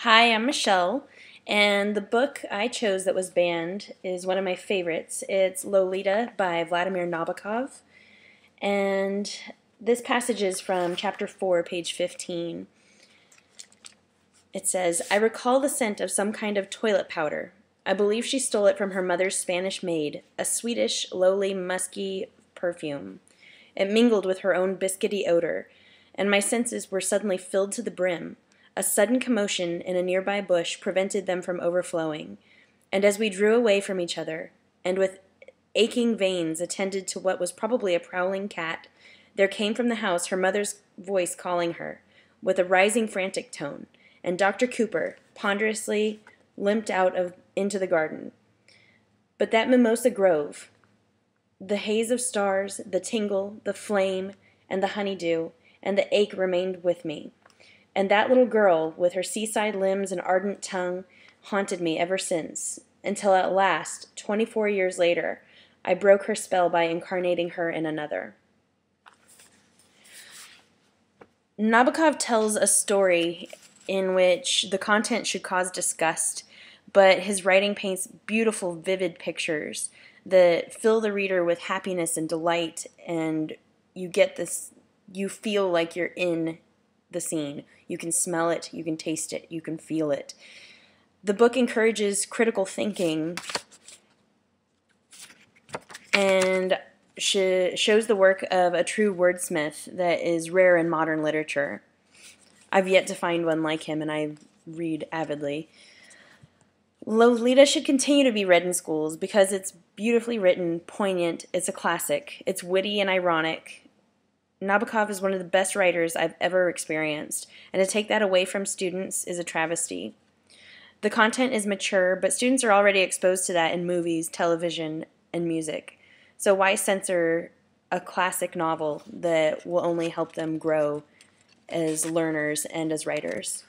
Hi, I'm Michelle, and the book I chose that was banned is one of my favorites. It's Lolita by Vladimir Nabokov, and this passage is from chapter 4, page 15. It says, "I recall the scent of some kind of toilet powder. I believe she stole it from her mother's Spanish maid, a sweetish, lowly, musky perfume. It mingled with her own biscuity odor, and my senses were suddenly filled to the brim. A sudden commotion in a nearby bush prevented them from overflowing, and as we drew away from each other, and with aching veins attended to what was probably a prowling cat, there came from the house her mother's voice calling her, with a rising frantic tone, and Dr. Cooper ponderously limped into the garden. But that mimosa grove, the haze of stars, the tingle, the flame, and the honeydew, and the ache remained with me. And that little girl, with her seaside limbs and ardent tongue, haunted me ever since, until at last, 24 years later, I broke her spell by incarnating her in another." Nabokov tells a story in which the content should cause disgust, but his writing paints beautiful, vivid pictures that fill the reader with happiness and delight, and you feel like you're in the scene. You can smell it, you can taste it, you can feel it. The book encourages critical thinking and shows the work of a true wordsmith that is rare in modern literature. I've yet to find one like him, and I read avidly. Lolita should continue to be read in schools because it's beautifully written, poignant, it's a classic, it's witty and ironic. Nabokov is one of the best writers I've ever experienced, and to take that away from students is a travesty. The content is mature, but students are already exposed to that in movies, television, and music. So why censor a classic novel that will only help them grow as learners and as writers?